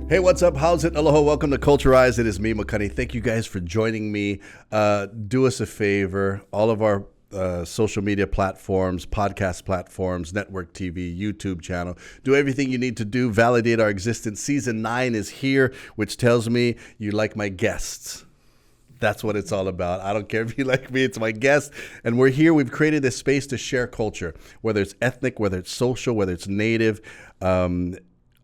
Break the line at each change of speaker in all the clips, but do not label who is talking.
Hey, what's up? How's it? Aloha. Welcome to Culturize. It is me, Makani. Thank you guys for joining me. Do us a favor. All of our social media platforms, podcast platforms, network TV, YouTube channel. Do everything you need to do. Validate our existence. Season 9 is here, which tells me you like my guests. That's what it's all about. I don't care if you like me. It's my guest. And we're here. We've created this space to share culture, whether it's ethnic, whether it's social, whether it's native.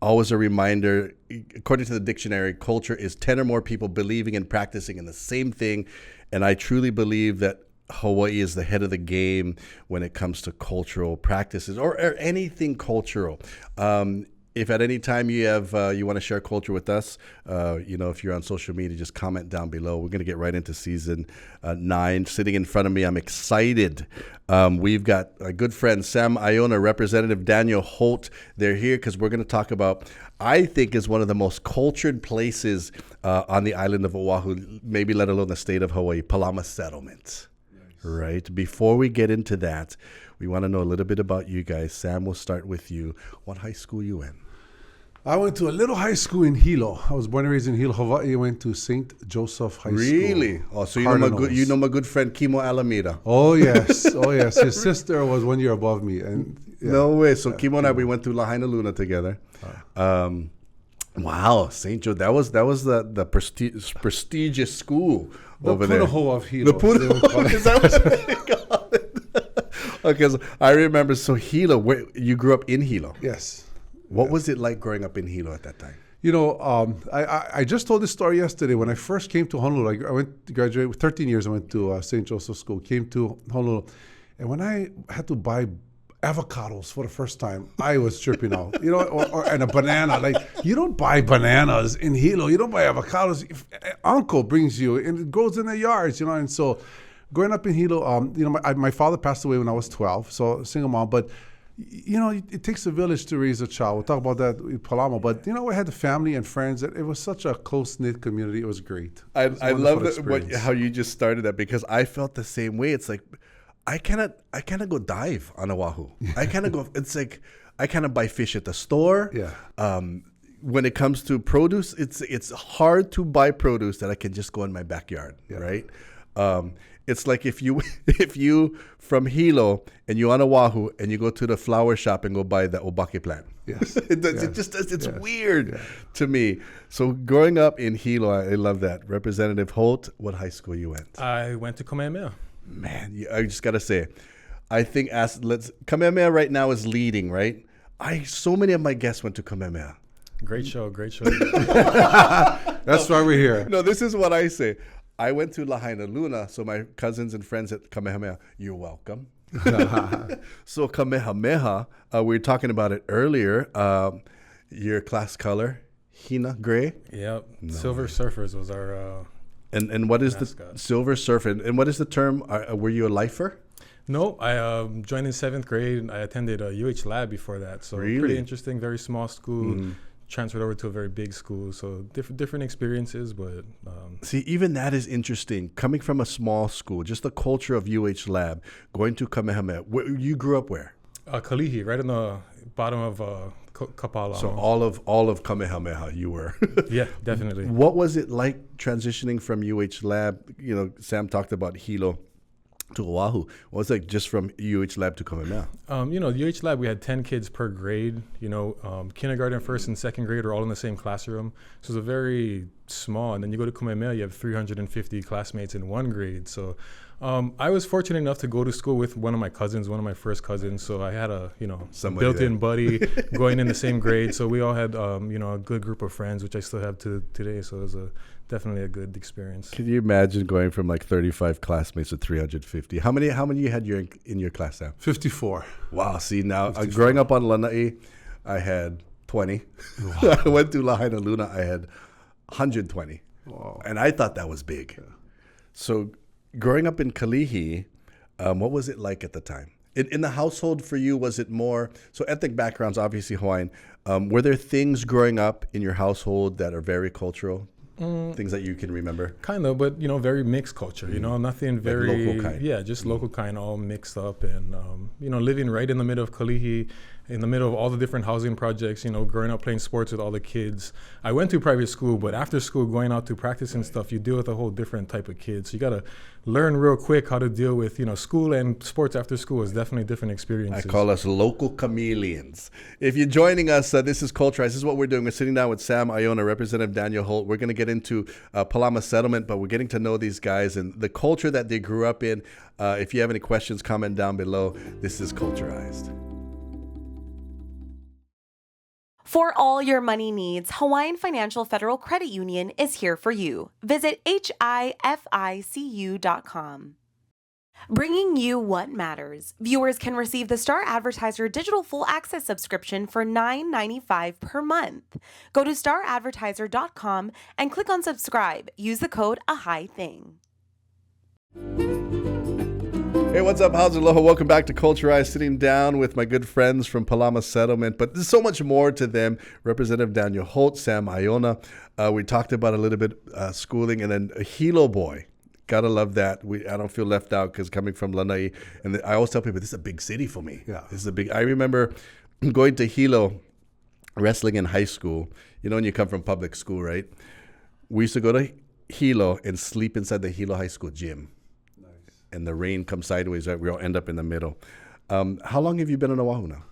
Always a reminder, according to the dictionary, culture is 10 or more people believing and practicing in the same thing. And I truly believe that Hawaii is the head of the game when it comes to cultural practices or anything cultural. If at any time you have you want to share culture with us, if you're on social media, just comment down below. We're going to get right into season 9. Sitting in front of me, I'm excited. We've got a good friend, Sam Aiona, Representative Daniel Holt. They're here because we're going to talk about, I think, is one of the most cultured places on the island of Oahu, maybe let alone the state of Hawaii, Palama Settlement. Nice. Right? Before we get into that, we want to know a little bit about you guys. Sam, we'll start with you. What high school you in?
I went to a little high school in Hilo. I was born and raised in Hilo, Hawaii. I went to St. Joseph High School.
Really? Oh, so you know my good friend Kimo Alameda.
Oh yes, oh yes. His sister was 1 year above me, and yeah.
No way. So Kimo and I, we went to Lahaina Luna together. Wow, St. Joe. That was the prestigious school over there.
The Punaho of Hilo.
The Punaho. Is that what they call it? Okay, so I remember. So Hilo, you grew up in Hilo.
Yes.
What was it like growing up in Hilo at that time?
You know, I just told this story yesterday. When I first came to Honolulu, I went to graduate with 13 years. I went to St. Joseph School, came to Honolulu. And when I had to buy avocados for the first time, I was tripping out. You know, and a banana. Like, you don't buy bananas in Hilo. You don't buy avocados. If uncle brings you, and it goes in the yards, you know. And so growing up in Hilo, my father passed away when I was 12, so single mom. But you know, it takes a village to raise a child. We'll talk about that with Palama. But, you know, we had the family and friends. It was such a close-knit community. It was great.
I love how you just started that, because I felt the same way. It's like, I cannot go dive on Oahu. I cannot go. It's like, I cannot buy fish at the store. Yeah. When it comes to produce, it's hard to buy produce that I can just go in my backyard, right? It's like if you from Hilo and you're on Oahu and you go to the flower shop and go buy the obake plant. Yes. It's weird to me. So growing up in Hilo, I love that. Representative Holt, what high school you went?
I went to Kamehameha.
Man, I just got to say, I think Kamehameha right now is leading, right? So many of my guests went to Kamehameha.
Great show.
That's why we're here.
No, this is what I say. I went to Lahaina Luna, so my cousins and friends at Kamehameha, you're welcome. So Kamehameha, we were talking about it earlier. Your class color, Hina, gray?
Yep. No. Silver Surfers was our
And what is mascot. The Silver Surfer? And what is the term? Were you a lifer?
No, I joined in 7th grade. I attended a UH lab before that. So
really?
Pretty interesting, very small school. Mm-hmm. Transferred over to a very big school, so different experiences, but
see, even that is interesting. Coming from a small school, just the culture of UH Lab, going to Kamehameha. You grew up where?
Kalihi, right in the bottom of Kapala.
So all of Kamehameha, you were.
Yeah, definitely.
What was it like transitioning from UH Lab? You know, Sam talked about Hilo to Oahu. What was it like just from UH Lab to Kamehameha?
UH Lab, we had 10 kids per grade. Kindergarten, 1st and 2nd grade are all in the same classroom. So it's a very small. And then you go to Kamehameha, you have 350 classmates in one grade. So I was fortunate enough to go to school with one of my first cousins. So I had a built-in buddy going in the same grade. So we all had a good group of friends, which I still have to today. So it was definitely a good experience.
Can you imagine going from like 35 classmates to 350? How many you had in your class now?
54.
Wow. See, now growing up on Lanai, I had 20. Wow. I went to Lahaina Luna, I had 120. Wow. And I thought that was big. Yeah. So growing up in Kalihi, what was it like at the time? In the household for you, was it more, so ethnic backgrounds, obviously Hawaiian, were there things growing up in your household that are very cultural? Things that you can remember?
Kind of, but, very mixed culture, nothing very...
Like local kind.
Yeah, just local kind, all mixed up. And, living right in the middle of Kalihi in the middle of all the different housing projects, growing up playing sports with all the kids. I went to private school, but after school, going out to practice and stuff, you deal with a whole different type of kids. So you got to learn real quick how to deal with, school and sports after school is definitely different experiences.
I call us local chameleons. If you're joining us, this is Culture. This is what we're doing. We're sitting down with Sam Aiona, Representative Daniel Holt. We're going to get into Palama Settlement, but we're getting to know these guys and the culture that they grew up in. If you have any questions, comment down below. This is Culturized.
For all your money needs, Hawaiian Financial Federal Credit Union is here for you. Visit HIFICU.com. Bringing you what matters. Viewers can receive the Star Advertiser Digital Full Access subscription for $9.95 per month. Go to staradvertiser.com and click on subscribe. Use the code AHITHING.
Hey, what's up? How's it? Aloha. Welcome back to Culturized. Sitting down with my good friends from Palama Settlement, but there's so much more to them. Representative Daniel Holt, Sam Aiona. We talked about a little bit schooling, and then a Hilo boy. Gotta love that. I don't feel left out because coming from Lanai, and I always tell people this is a big city for me.
Yeah,
this is a big. I remember going to Hilo, wrestling in high school. When you come from public school, right? We used to go to Hilo and sleep inside the Hilo High School gym. And the rain comes sideways, right? We all end up in the middle. How long have you been in Oahu now?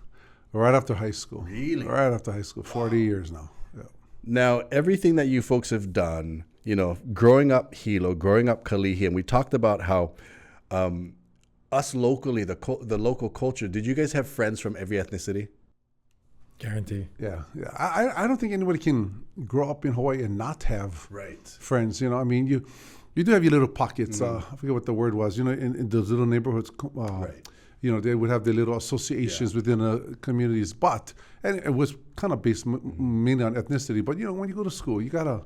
Right after high school.
Really?
Right after high school. 40 years now. Yeah.
Now, everything that you folks have done, growing up Hilo, growing up Kalihi, and we talked about how us locally, the local culture, did you guys have friends from every ethnicity?
Guarantee.
Yeah. I don't think anybody can grow up in Hawaii and not have friends. You do have your little pockets. I forget what the word was. In those little neighborhoods, they would have their little associations within communities. And it was kind of based mainly on ethnicity. But when you go to school, you gotta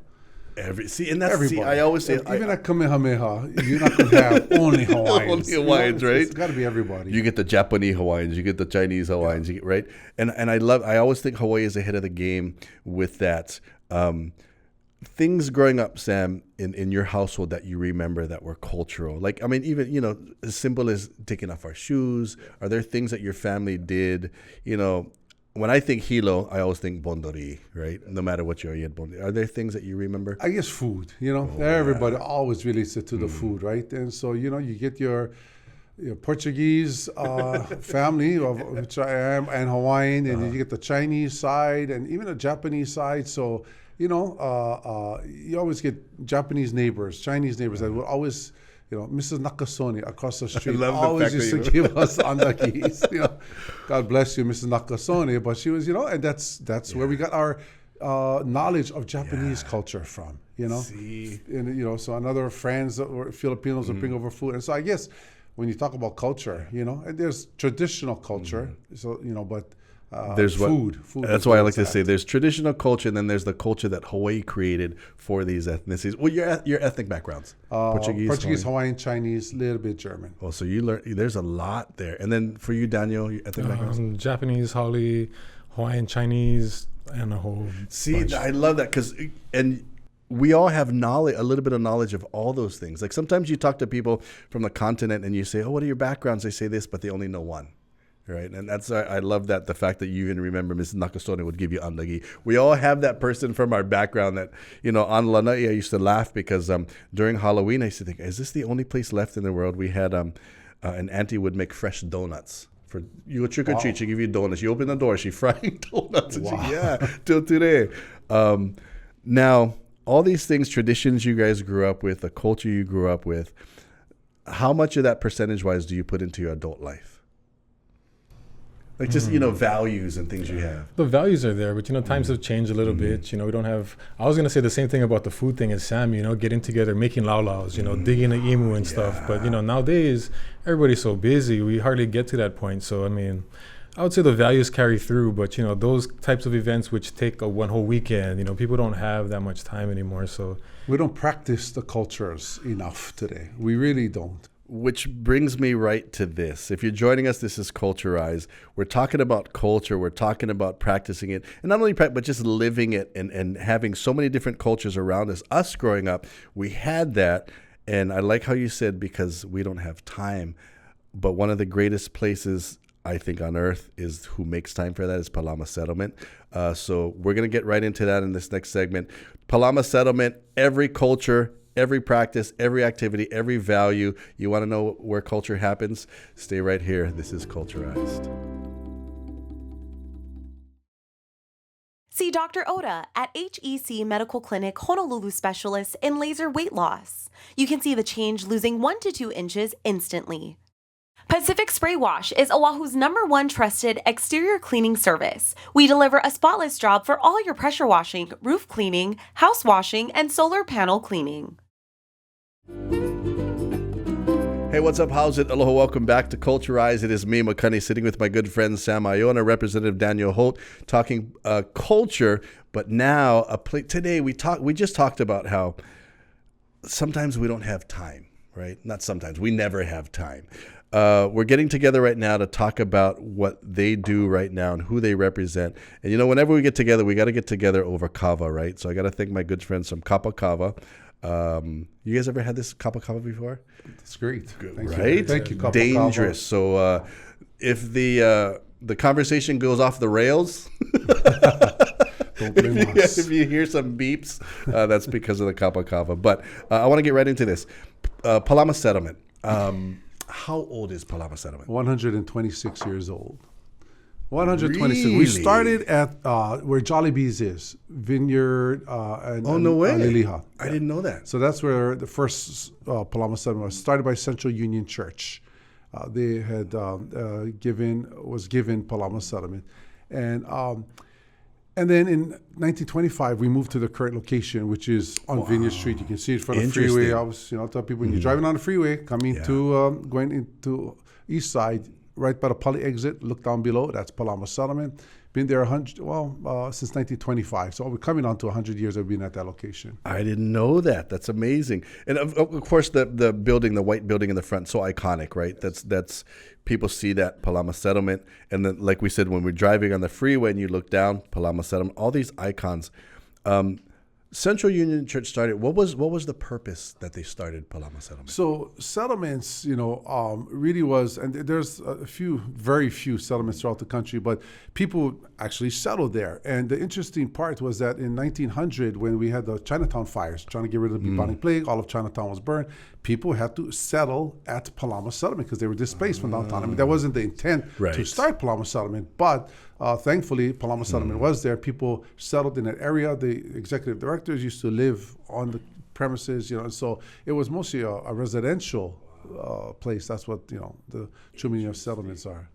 everybody.
I always say,
even at Kamehameha, you're not gonna have only Hawaiians.
Only Hawaiians, right?
It's got to be everybody.
You get the Japanese Hawaiians, you get the Chinese Hawaiians, right? And I always think Hawaii is ahead of the game with that. Things growing up, Sam, in your household that you remember that were cultural? Even, as simple as taking off our shoes. Are there things that your family did? When I think Hilo, I always think bondori, right? No matter what you eat bondori. Are there things that you remember?
I guess food, everybody always relates it to the food, right? And so, you get your Portuguese family, of which I am, and Hawaiian, and you get the Chinese side and even the Japanese side. So, you always get Japanese neighbors, Chinese neighbors that will always, Mrs. Nakasone across the street always used to give us andakis. God bless you, Mrs. Nakasone. But she was, and that's where we got our knowledge of Japanese culture from.
See.
And so another friends or Filipinos will bring over food. And so I guess when you talk about culture, and there's traditional culture. So but.
There's
food.
That's why I like to say there's traditional culture, and then there's the culture that Hawaii created for these ethnicities. Well, your ethnic backgrounds:
Portuguese, Hawaiian, Chinese, a little bit German.
Oh, so you learn. There's a lot there. And then for you, Daniel, your ethnic backgrounds:
Japanese, Hali, Hawaiian, Chinese, and a whole. bunch.
I love that and we all have knowledge, a little bit of knowledge of all those things. Like sometimes you talk to people from the continent, and you say, "Oh, what are your backgrounds?" They say this, but they only know one. Right, and I love that, the fact that you even remember Mrs. Nakasone would give you andagi. We all have that person from our background that, on Lanai, I used to laugh because during Halloween, I used to think, is this the only place left in the world? We had an auntie would make fresh donuts. For you go trick or treat, she give you donuts. You open the door, she frying donuts. Till today. Now, all these things, traditions you guys grew up with, the culture you grew up with, how much of that percentage-wise do you put into your adult life? Like just, values and things you have.
The values are there, but, times have changed a little bit. We don't have, I was going to say the same thing about the food thing as Sam, getting together, making laulaus, digging the imu and stuff. But, nowadays, everybody's so busy, we hardly get to that point. So, I would say the values carry through, but, those types of events which take one whole weekend, people don't have that much time anymore. So
we don't practice the cultures enough today. We really don't.
Which brings me right to this. If you're joining us, this is Culturized. We're talking about culture. We're talking about practicing it. And not only but just living it and having so many different cultures around us. Us growing up, we had that. And I like how you said, because we don't have time. But one of the greatest places I think, on earth is who makes time for that is Palama Settlement. So we're going to get right into that in this next segment. Palama Settlement, every culture, every practice, every activity, every value. You want to know where culture happens? Stay right here. This is Culturized.
See Dr. Oda at HEC Medical Clinic Honolulu Specialist in laser weight loss. You can see the change losing 1 to 2 inches instantly. Pacific Spray Wash is Oahu's #1 trusted exterior cleaning service. We deliver a spotless job for all your pressure washing, roof cleaning, house washing, and solar panel cleaning.
Hey, what's up? How's it? Aloha, welcome back to Culturize. It is me, Makani, sitting with my good friend Sam Aiona, Representative Daniel Holt, talking culture. But now, today we just talked about how sometimes we don't have time, right? Not sometimes, we never have time. We're getting together right now to talk about what they do right now and who they represent. And you know, whenever we get together, we got to get together over kava, right? So I got to thank my good friends from Kapa Kava. You guys ever had this Kapa Kava before?
It's great.
Good,
Thank
right?
You. Thank you, Kapa
Dangerous. So if the conversation goes off the rails,
Don't blame us.
if you hear some beeps, that's because of the Kapa Kava. But I want to get right into this. Palama Settlement. How old is Palama Settlement?
126 years old. 126.
Really?
We started at where Jollibee's is, Vineyard
No way.
Liliha.
I didn't know that.
So that's where the first Palama Settlement was started by Central Union Church. They had given Palama Settlement, and then in 1925 we moved to the current location, which is on Vineyard Street. You can see it from the freeway. I was, I tell people when you're driving on the freeway, coming to going into East Side, right by the Poly exit, look down below. That's Palama Settlement. Been there since 1925. So we're coming on to 100 years of being at that location.
I didn't know that. That's amazing. And of course, the building, the white building in the front, so iconic, right? That's people see that Palama Settlement, and then, like we said, when we're driving on the freeway and you look down, Palama Settlement, all these icons. Central Union Church started. What was the purpose that they started Palama Settlement?
So settlements, really was, and there's very few settlements throughout the country, but people actually settled there. And the interesting part was that in 1900, when we had the Chinatown fires, trying to get rid of the bubonic plague, all of Chinatown was burned. People had to settle at Palama Settlement because they were displaced from downtown. I mean, that wasn't the intent to start Palama Settlement, but thankfully, Palama Settlement was there. People settled in that area. The executive directors used to live on the premises, so it was mostly a residential place. That's what, the true meaning of settlements are.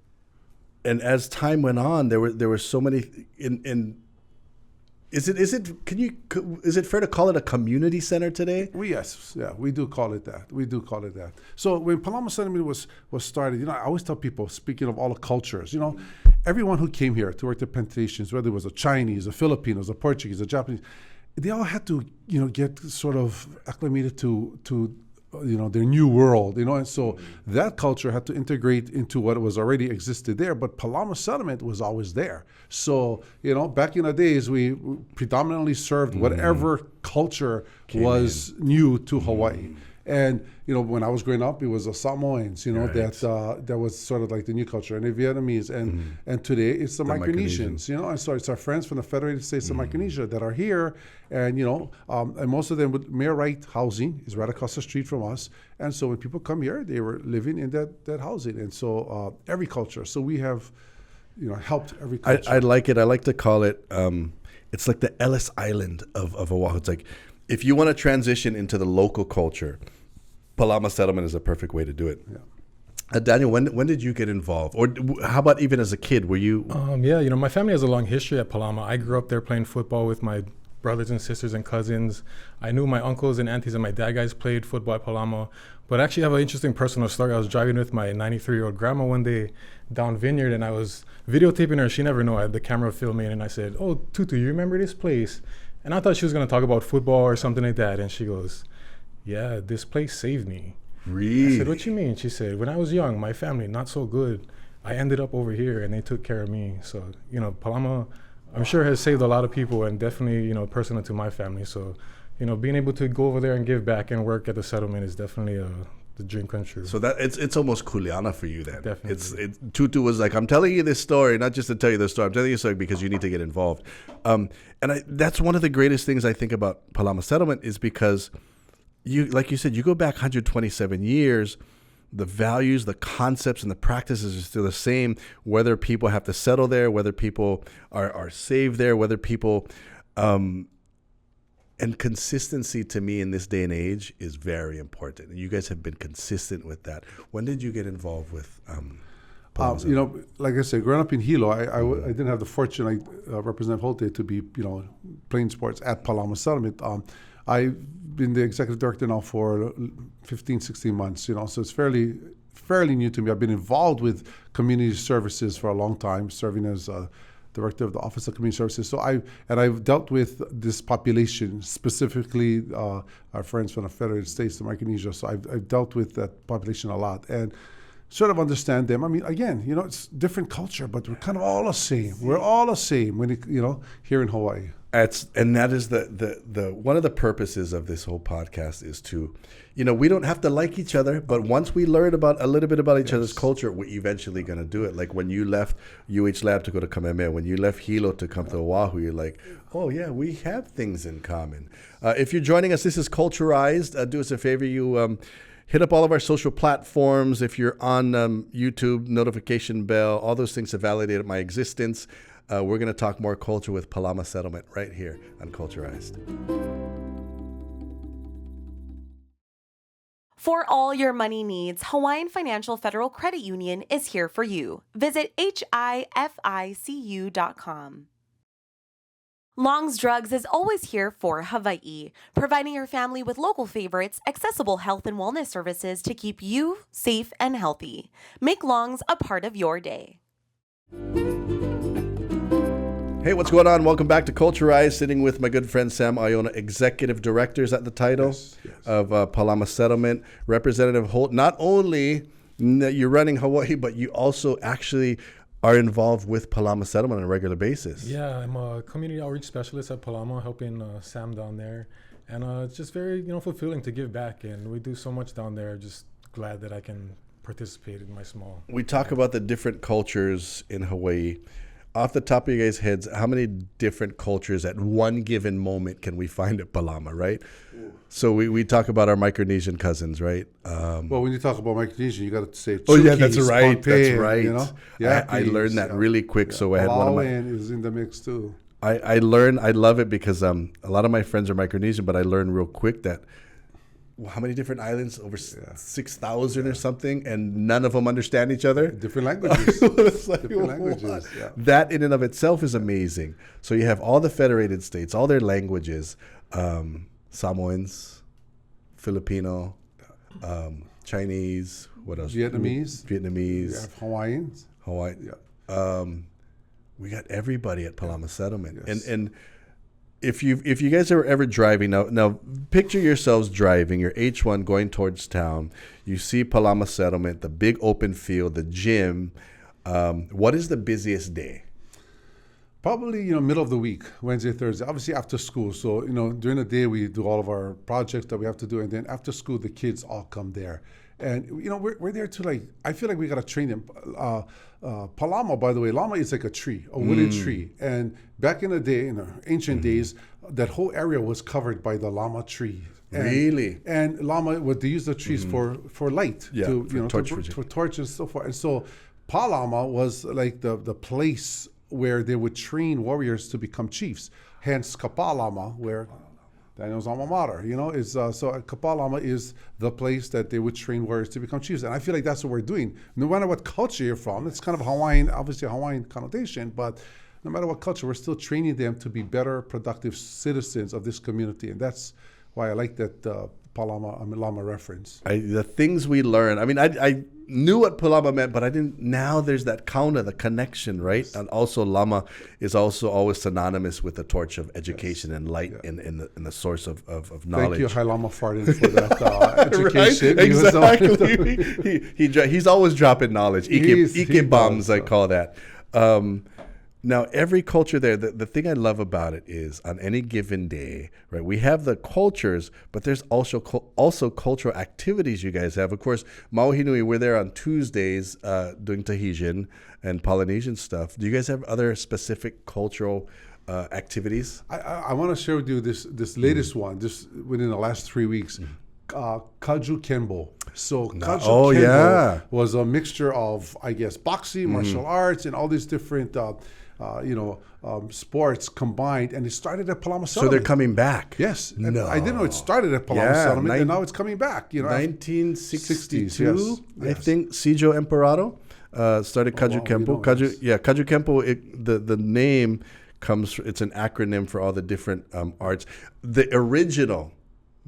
And as time went on, there were so many Is it fair to call it a community center today?
Yes, we do call it that. So when Palama Settlement was started, I always tell people, speaking of all the cultures, everyone who came here to work the plantations, whether it was a Chinese, a Filipinos, a Portuguese, a Japanese, they all had to, get sort of acclimated to their new world, and so that culture had to integrate into what was already existed there. But Palama Settlement was always there. So, back in the days, we predominantly served whatever culture was new to Hawaii. And, when I was growing up, it was the Samoans, that was sort of like the new culture, and the Vietnamese. And today it's the Micronesians, and so it's our friends from the Federated States of Micronesia that are here. And, and most of them with Mayor Right housing is right across the street from us. And so when people come here, they were living in that housing. And so every culture. So we have, helped every culture.
I like it. I like to call it, it's like the Ellis Island of Oahu. It's like, if you want to transition into the local culture, Palama Settlement is a perfect way to do it. Yeah. Daniel, when did you get involved? Or how about even as a kid? Were you?
My family has a long history at Palama. I grew up there playing football with my brothers and sisters and cousins. I knew my uncles and aunties and my dad guys played football at Palama. But I actually have an interesting personal story. I was driving with my 93-year-old grandma one day down Vineyard, and I was videotaping her. She never knew I had the camera filming, and I said, "Oh, Tutu, you remember this place?" And I thought she was going to talk about football or something like that. And she goes, "Yeah, this place saved me."
Really?
I said, "What you mean?" She said, "When I was young, my family, not so good. I ended up over here and they took care of me." So, Palama, I'm sure has saved a lot of people, and definitely, personal to my family. So, being able to go over there and give back and work at the settlement is definitely the dream come true.
So that it's almost kuleana for you then.
Definitely.
Tutu was like, I'm telling you this story, not just to tell you the story. I'm telling you this story because you need to get involved. That's one of the greatest things I think about Palama Settlement is because like you said, you go back 127 years, the values, the concepts, and the practices are still the same, whether people have to settle there, whether people are saved there, whether people... and consistency to me in this day and age is very important. And you guys have been consistent with that. When did you get involved with
like I said, growing up in Hilo, I didn't have the fortune, like Representative Holt did, to be, playing sports at Palama Settlement. I've been the executive director now for 15, 16 months, so it's fairly new to me. I've been involved with community services for a long time, serving as director of the Office of Community Services. So I've dealt with this population, specifically our friends from the Federated States, the Micronesia. So I've dealt with that population a lot and sort of understand them. I mean, again, it's different culture, but we're kind of all the same. We're all the same when here in Hawaii.
And that is the one of the purposes of this whole podcast is to, we don't have to like each other, but once we learn about a little bit about each other's culture, we're eventually going to do it. Like when you left UH Lab to go to Kamehameha, when you left Hilo to come to Oahu, you're like, oh yeah, we have things in common. If you're joining us, this is Culturized. Do us a favor, you hit up all of our social platforms. If you're on YouTube, notification bell, all those things have validated my existence. We're going to talk more culture with Palama Settlement right here on Culturized.
For all your money needs, Hawaiian Financial Federal Credit Union is here for you. Visit hificu.com. Long's Drugs is always here for Hawaii, providing your family with local favorites, accessible health and wellness services to keep you safe and healthy. Make Long's a part of your day.
Hey, what's going on? Welcome back to Culturized, sitting with my good friend Sam Aiona, Executive Director is at the title of Palama Settlement. Representative Holt, not only you're running Hawaii, but you also actually are involved with Palama Settlement on a regular basis.
Yeah, I'm a community outreach specialist at Palama, helping Sam down there. And it's just very, fulfilling to give back. And we do so much down there. Just glad that I can participate in my small.
We talk about the different cultures in Hawaii. Off the top of your guys' heads, how many different cultures at one given moment can we find at Palama, right? Ooh. So we talk about our Micronesian cousins, right?
Well, when you talk about Micronesian, you got to say
oh yeah, that's right. That's right.
Yeah,
I learned that really quick. So I had one of my
is in the mix too.
I learned. I love it because a lot of my friends are Micronesian, but I learned real quick that how many different islands? Over 6,000 or something, and none of them understand each other.
Different languages.
Different languages. Yeah. That in and of itself is amazing. So you have all the federated states, all their languages, Samoans, Filipino, Chinese, what else?
Vietnamese.
We
have Hawaiians.
Yeah. We got everybody at Palama Settlement. Yes. And if you guys are ever driving now picture yourselves driving your H1 going towards town, you see Palama Settlement, the big open field, the gym. What is the busiest day?
Probably middle of the week, Wednesday, Thursday. Obviously after school. So during the day we do all of our projects that we have to do, and then after school the kids all come there. And we're there to I feel like we gotta train them. Palama, by the way, Lama is like a tree, a wooden tree. And back in the day, in the ancient days, that whole area was covered by the Lama tree.
Really?
And Lama would use the trees for light, for torches and so forth. And so Palama was like the place where they would train warriors to become chiefs. Hence Kapalama, where Daniel's alma mater, is so Kapalama is the place that they would train warriors to become chiefs. And I feel like that's what we're doing. No matter what culture you're from, it's kind of Hawaiian, obviously a Hawaiian connotation, but no matter what culture, we're still training them to be better, productive citizens of this community. And that's why I like that Lama reference.
The things we learn. I mean, I knew what Palama meant, but I didn't. Now there's that kauna, the connection, right? Yes. And also Lama is also always synonymous with the torch of education and light in the source of knowledge.
Thank you, Hai Lama Fardin, for that education.
Right? Exactly. He's always dropping knowledge. Ike bombs, I call that. Now, every culture there, the thing I love about it is on any given day, right, we have the cultures, but there's also cultural activities you guys have. Of course, Mauhinui, we're there on Tuesdays doing Tahitian and Polynesian stuff. Do you guys have other specific cultural activities?
I want to share with you this latest one, just within the last 3 weeks. Kajukenbo. So kajukenbo was a mixture of, I guess, boxing, martial arts, and all these different sports combined, and it started at Palama Settlement.
So they're coming back.
Yes.
No.
I didn't know it started at Palama Settlement, and now it's coming back.
1962,
yes.
I think, Sijo Emperado started Kajukenbo. Kajukenbo, the name comes, it's an acronym for all the different arts. The original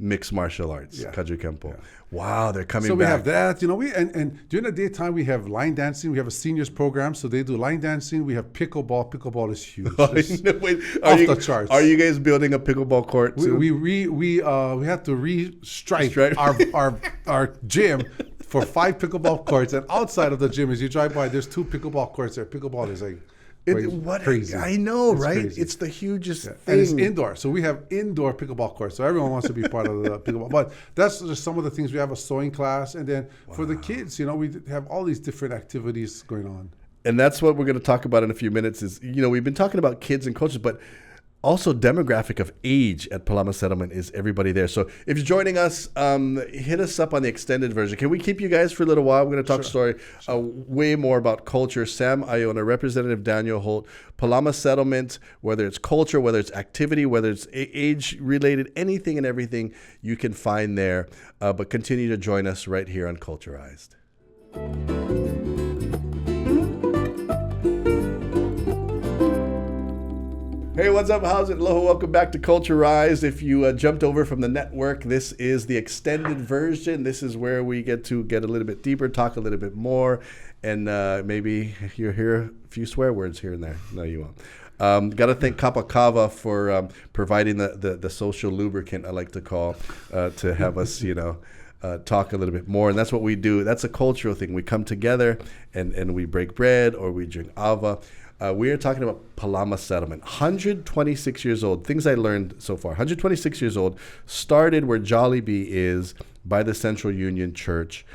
mixed martial arts, kajukenbo. Yeah. Wow, they're coming back.
So we have that, and during the daytime we have line dancing. We have a seniors program, so they do line dancing. We have pickleball. Pickleball is huge. The charts.
Are you guys building a pickleball court soon?
We have to restripe our gym for 5 pickleball courts, and outside of the gym, as you drive by, there's 2 pickleball courts there. Pickleball is like crazy.
I know,
it's
right?
Crazy.
It's the hugest thing.
And it's indoor. So we have indoor pickleball courts. So everyone wants to be part of the pickleball. But that's just some of the things. We have a sewing class. And then for the kids, we have all these different activities going on.
And that's what we're going to talk about in a few minutes is, we've been talking about kids and cultures, but also demographic of age at Palama Settlement is everybody there. So if you're joining us, hit us up on the extended version. Can we keep you guys for a little while? We're going to talk way more about culture. Sam Aiona, Representative Daniel Holt, Palama Settlement, whether it's culture, whether it's activity, whether it's age-related, anything and everything you can find there. But continue to join us right here on Culturized. Hey, what's up? How's it? Aloha. Welcome back to Culturized. If you jumped over from the network, this is the extended version. This is where we get to get a little bit deeper, talk a little bit more, and maybe you'll hear a few swear words here and there. No, you won't. Got to thank Kapakava for providing the social lubricant, I like to call, to have us, talk a little bit more. And that's what we do. That's a cultural thing. We come together and we break bread or we drink ava. We are talking about Palama Settlement, 126 years old. Things I learned so far. 126 years old, started where Jollibee is by the Central Union Church.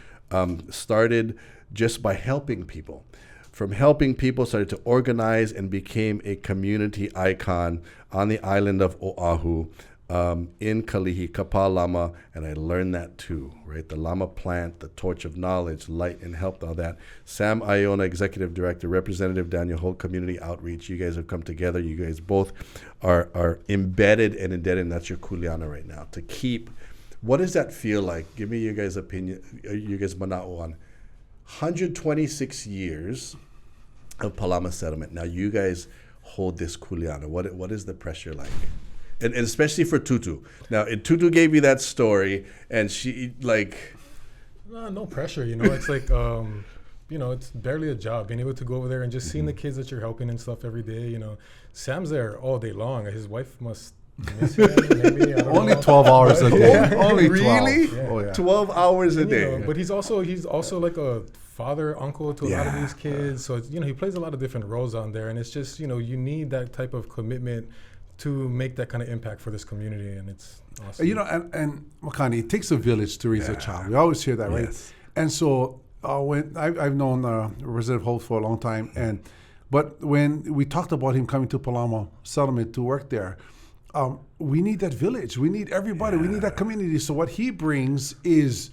Started just by helping people. From helping people, started to organize and became a community icon on the island of Oahu. In Kalihi, Kapalama, and I learned that too, right? The Lama plant, the torch of knowledge, light and help, all that. Sam Aiona, Executive Director, Representative Daniel Holt, Community Outreach. You guys have come together. You guys both are embedded and indebted, and that's your kuleana right now. To keep, what does that feel like? Give me your guys' opinion, you guys' mana'o on 126 years of Palama Settlement. Now you guys hold this kuleana. What is the pressure like? And especially for Tutu. Now, Tutu gave you that story, and she,
No pressure, It's like, it's barely a job. Being able to go over there and just seeing the kids that you're helping and stuff every day, Sam's there all day long. His wife must miss him, maybe. I don't
Only
know.
12 hours a day.
Only 12.
Really?
Yeah. Oh, yeah. 12 hours a day.
But he's also like a father, uncle to a lot of these kids. So, he plays a lot of different roles on there. And it's just, you need that type of commitment to make that kind of impact for this community, and it's awesome.
And Makani, it takes a village to raise a child. We always hear that, right?
Yes.
And so when I've known Representative Holt for a long time, but when we talked about him coming to Palama Settlement to work there, we need that village. We need everybody. We need that community. So what he brings is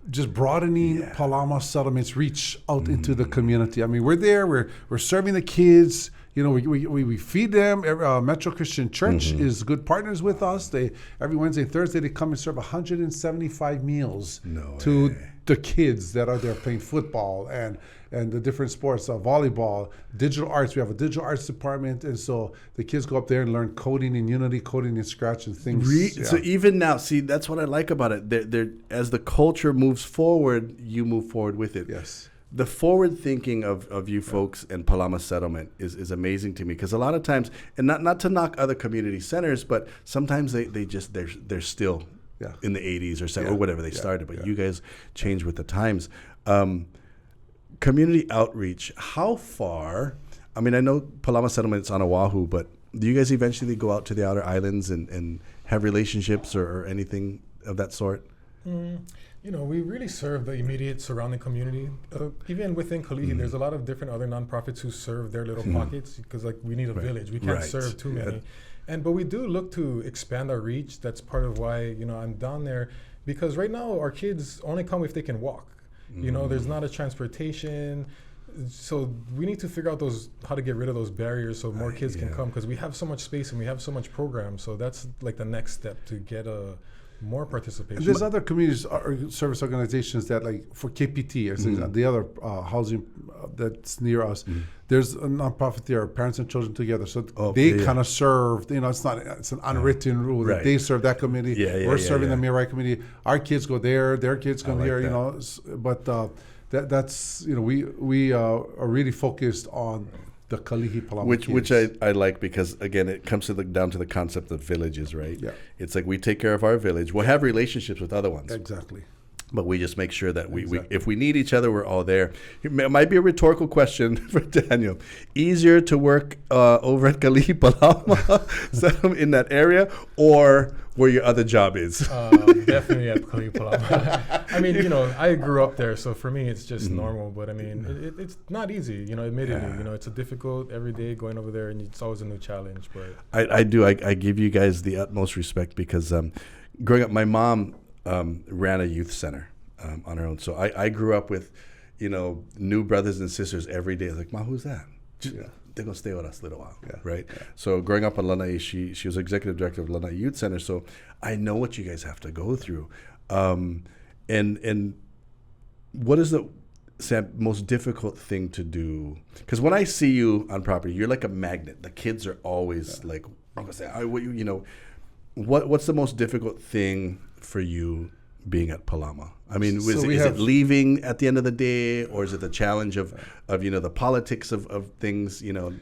just broadening Palama Settlement's reach out into the community. I mean, we're there. We're serving the kids. We feed them. Metro Christian Church is good partners with us. Every Wednesday and Thursday they come and serve 175 meals to the kids that are there playing football and the different sports, volleyball, digital arts. We have a digital arts department, and so the kids go up there and learn coding in Unity, coding in Scratch, and things.
So even now, see, that's what I like about it. They're, as the culture moves forward, you move forward with it.
Yes.
The forward thinking of you folks in Palama Settlement is amazing to me, because a lot of times, and not to knock other community centers, but sometimes they're still in the 80s or 70s or whatever they started, but you guys change with the times. Community outreach, how far, I mean, I know Palama Settlement's on Oahu, but do you guys eventually go out to the outer islands and have relationships or anything of that sort?
You know, we really serve the immediate surrounding community. Even within Kalihi, there's a lot of different other nonprofits who serve their little pockets because, like, we need a village. We can't serve too many. But we do look to expand our reach. That's part of why, you know, I'm down there, because right now our kids only come if they can walk. You know, there's not a transportation. So we need to figure out how to get rid of those barriers so more kids can come, because we have so much space and we have so much programs. So that's like the next step to get more participation.
And there's other community service organizations that, like for KPT, or the other housing that's near us. There's a nonprofit there, Parents and Children Together. So they kind of serve. You know, it's an unwritten rule that they serve that community. We're serving the Mirai community. Our kids go there. Their kids come here. You know, but that's, you know, we are really focused on the Kalihi Palama
which I like, because again it comes down to the concept of villages, right?
Yeah.
It's like we take care of our village. We'll have relationships with other ones.
Exactly.
But we just make sure that we if we need each other, we're all there. It might be a rhetorical question for Daniel. Easier to work over at Kalihi Palama in that area, or where your other job is?
Definitely at Kalihi Palama. I mean, you know, I grew up there, so for me it's just normal. But I mean, it's not easy. You know, admittedly, you know, it's a difficult every day going over there, and it's always a new challenge. But
I give you guys the utmost respect, because growing up, my mom ran a youth center on her own. So I grew up with, you know, new brothers and sisters every day. I was like, Mom, who's that? They're going to stay with us a little while, right? Yeah. So growing up in Lanai, she was executive director of Lanai Youth Center. So I know what you guys have to go through. And what is the, Sam, most difficult thing to do? Because when I see you on property, you're like a magnet. The kids are always like, I'm going to say, you know, what's the most difficult thing for you being at Palama? I mean, is it leaving at the end of the day, or is it the challenge of you know, the politics of things, you know?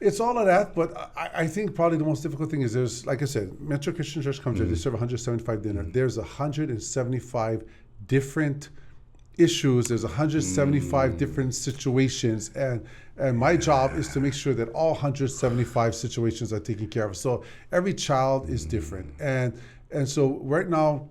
It's all of that, but I think probably the most difficult thing is, there's, like I said, Metro Christian Church comes here, they serve 175 dinner. There's 175 different issues. There's 175 different situations, and my job is to make sure that all 175 situations are taken care of. So every child is different, and so right now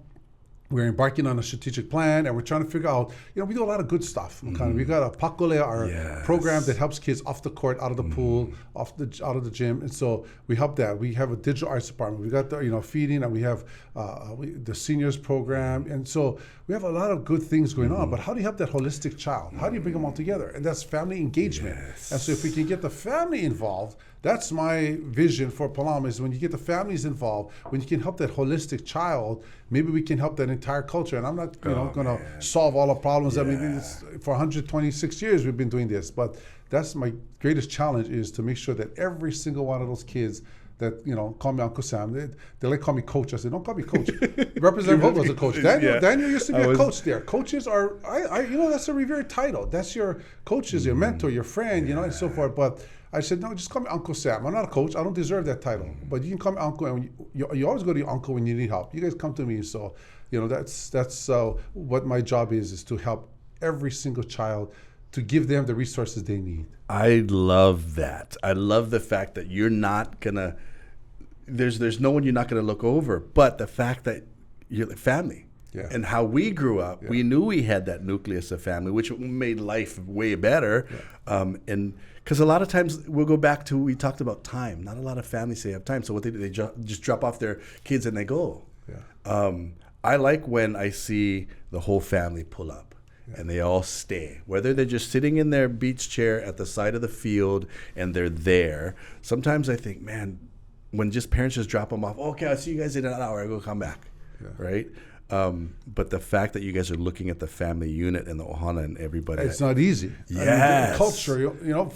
we're embarking on a strategic plan, and we're trying to figure out, you know, we do a lot of good stuff. We got a Pakole, our program that helps kids off the court, out of the pool, out of the gym, and so we help that. We have a digital arts department. We got the, you know, feeding, and we have the seniors program, and so we have a lot of good things going on. But how do you help that holistic child? How do you bring them all together? And that's family engagement. And so if we can get the family involved, that's my vision for Palama, is when you get the families involved, when you can help that holistic child, maybe we can help that entire culture. And I'm not going to solve all the problems. I mean, for 126 years we've been doing this, but that's my greatest challenge, is to make sure that every single one of those kids that, you know, call me Uncle Sam, they like call me coach. I said, don't call me coach. Representative Holt was a coach. Daniel used to be a coach there. Coaches are, you know, that's a revered title. That's your coaches, your mentor, your friend, you know, and so forth. But I said, no, just call me Uncle Sam. I'm not a coach. I don't deserve that title. But you can call me Uncle, and you always go to your uncle when you need help. You guys come to me. So, you know, that's what my job is to help every single child, to give them the resources they need.
I love that. I love the fact that you're not gonna, there's no one you're not gonna look over, but the fact that you're like family. Yeah. And how we grew up, we knew we had that nucleus of family, which made life way better. Yeah. And because a lot of times we'll go back to, we talked about time. Not a lot of families say have time. So what they do, they just drop off their kids and they go. Yeah. I like when I see the whole family pull up. Yeah. And they all stay, whether they're just sitting in their beach chair at the side of the field and they're there. Sometimes I think, man, when just parents just drop them off, okay, I'll see you guys in an hour, I go come back, right? But the fact that you guys are looking at the family unit and the ohana and everybody,
it's not easy.
Yes.
I mean, the culture, you know,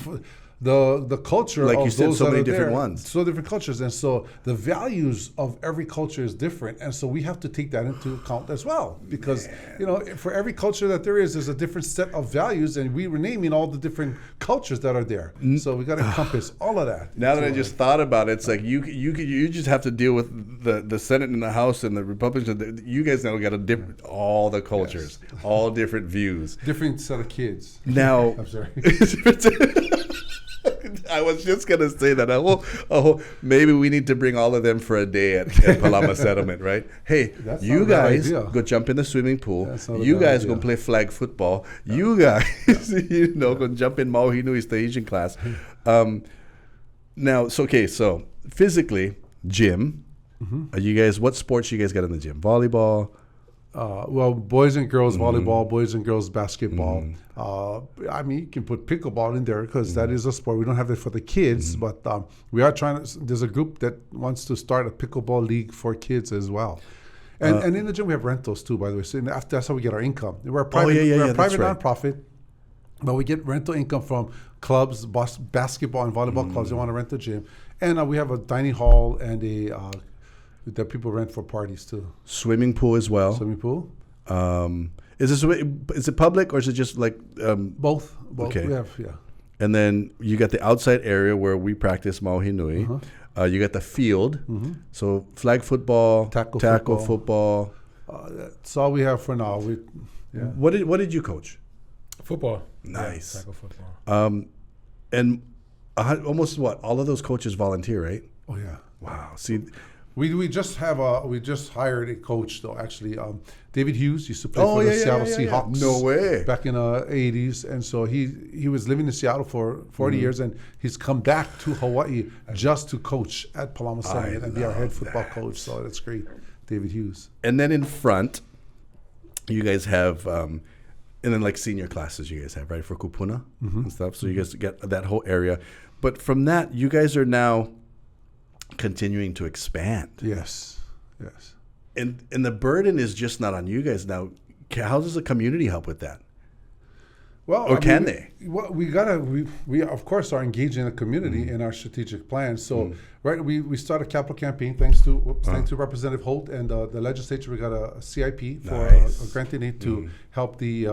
the culture,
like
of
you said,
those
so
that
many
are
different
there,
ones,
so different cultures, and so the values of every culture is different, and so we have to take that into account as well, because you know, for every culture that there is, there's a different set of values, and we were naming all the different cultures that are there. So we got to encompass all of that.
Now that I just thought about it, it's like you just have to deal with the Senate and the House and the Republicans. You guys now got to all the cultures, all different views,
different set of kids.
Now,
I'm sorry.
I was just gonna say that. Maybe we need to bring all of them for a day at Palama Settlement, right? Hey,
That's
you
not a bad
guys
idea.
go jump in the swimming pool.
That's not a
You
bad
guys
idea.
go play flag football. You guys, go jump in Maui Nui's the Asian class. Now, so physically, gym. Are you guys? What sports you guys got in the gym? Volleyball.
Well, boys and girls volleyball, boys and girls basketball. I mean, you can put pickleball in there because that is a sport. We don't have it for the kids, but we are trying to. There's a group that wants to start a pickleball league for kids as well. And in the gym we have rentals too, by the way. So that's how we get our income. We're a private, we're a private nonprofit, but we get rental income from clubs, basketball and volleyball clubs. They want to rent the gym, and we have a dining hall and that people rent for parties too.
Swimming pool as well.
Swimming pool.
Is it public or is it just like
Both.
Okay.
We have
And then you got the outside area where we practice Maui Nui. You got the field. So flag football, tackle football.
That's all we have for now.
What did you coach?
Football.
Nice.
Yeah, tackle football.
And almost all of those coaches volunteer, right?
Oh yeah.
Wow. See,
We just hired a coach though. Actually, David Hughes used to play for the
yeah,
Seattle
yeah, yeah.
Seahawks.
No way.
Back in the 80s, and so he was living in Seattle for 40 years, and he's come back to Hawaii just to coach at Palama Settlement and be our head football coach. So that's great, David Hughes.
and then in front, you guys have, and then like senior classes you guys have, right, for kupuna and stuff. So you guys get that whole area. But from that, you guys are now continuing to expand.
Yes.
And the burden is just not on you guys now. How does the community help with that?
Well,
Or can they?
Well, we of course are engaging the community in our strategic plan. So right, we start a capital campaign thanks to Representative Holt and the legislature. We got a CIP for
Nice.
a granting aid to help the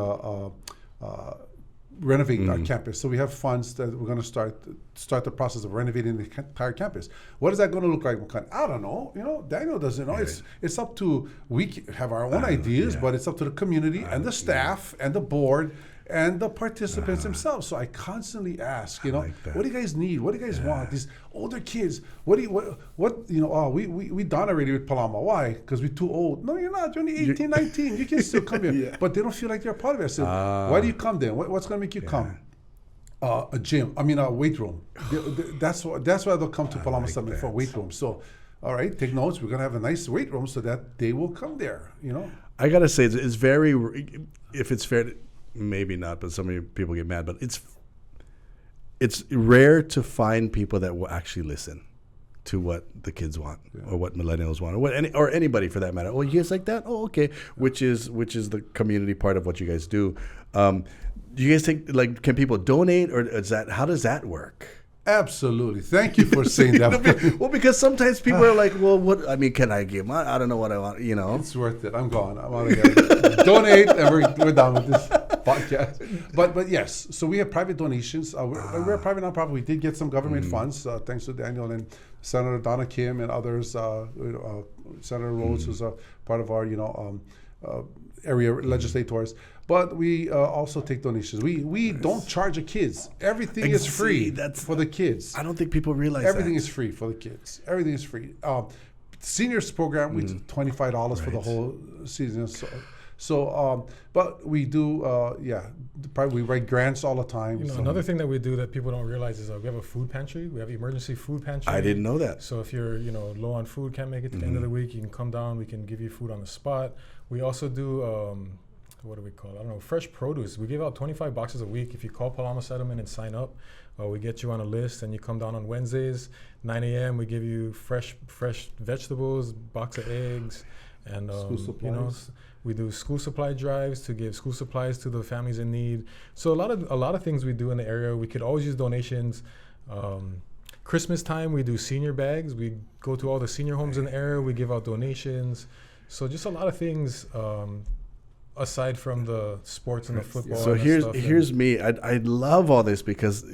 renovate our campus. So we have funds that we're going to start the process of renovating the entire campus. What is that going to look like, Makani? I don't know. Daniel doesn't know. It's up to, have our own ideas, but it's up to the community and the staff and the board and the participants themselves. So I constantly ask,
like that.
what do you guys need? What do you guys want? These older kids, we done already with Palama. Why? Because we're too old. No, you're not. You're only 18, 19. You can still come here. But they don't feel like they're a part of it. I said, why do you come then? What's going to make you come? A gym. A weight room. That's why they'll come to Palama Settlement for a weight room. So, all right, take notes. We're going to have a nice weight room so that they will come there,
I got to say, it's very, if it's fair, maybe not, but some of you people get mad, but it's rare to find people that will actually listen to what the kids want or what millennials want or anybody for that matter. Oh, you guys like that? Oh, okay. Which is the community part of what you guys do. Do you guys think, like, can people donate or how does that work?
Absolutely. Thank you for saying that.
Well, because sometimes people are like, well, what? Can I give? I don't know what I want.
It's worth it. I'm gone. I'm out of here. Donate, and we're done with this podcast. But yes, so we have private donations. We're a private nonprofit. We did get some government funds, thanks to Daniel and Senator Donna Kim and others. Senator Rhodes, who's a part of our area legislators. But we also take donations. We don't charge the kids. Everything is free for the kids.
I don't think people realize
everything is free for the kids. Everything is free. Seniors program, we do $25 for the whole season. But we do, we write grants all the time.
Another thing that we do that people don't realize is we have a food pantry. We have emergency food pantry.
I didn't know that.
So if you're, low on food, can't make it to the end of the week, you can come down. We can give you food on the spot. We also do, what do we call it? I don't know, fresh produce. We give out 25 boxes a week. If you call Palama Settlement and sign up, we get you on a list and you come down on Wednesdays, 9 a.m. We give you fresh vegetables, box of eggs, and
school supplies.
We do school supply drives to give school supplies to the families in need. So a lot of things we do in the area. We could always use donations. Christmas time, we do senior bags. We go to all the senior homes in the area. We give out donations. So just a lot of things aside from the sports and the football.
So here's me. I love all this because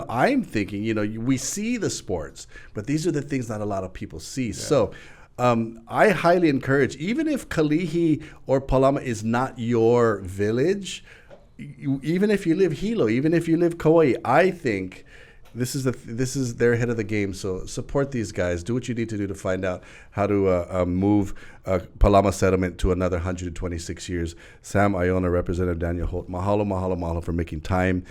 I'm thinking, we see the sports, but these are the things not a lot of people see. Yeah. So I highly encourage, even if Kalihi or Palama is not your village, even if you live Hilo, even if you live Kauai, I think This is they're ahead of the game. So support these guys. Do what you need to do to find out how to move Palama Settlement to another 126 years. Sam, Aiona, Representative Daniel Holt, mahalo for making time,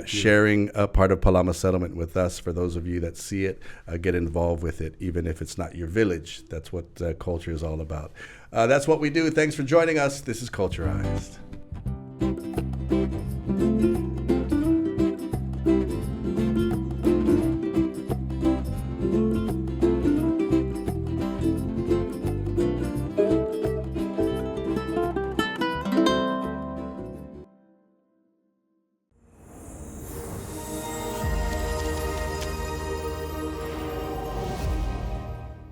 sharing a part of Palama Settlement with us. For those of you that see it, get involved with it, even if it's not your village. That's what culture is all about. That's what we do. Thanks for joining us. This is Culturized.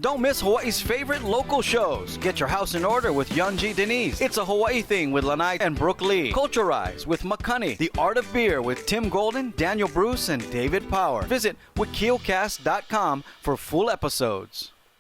Don't miss Hawaii's favorite local shows. Get your house in order with Yunji Denise. It's a Hawaii Thing with Lanai and Brooke Lee. Culturize with Makani. The Art of Beer with Tim Golden, Daniel Bruce, and David Power. Visit wikiocast.com for full episodes.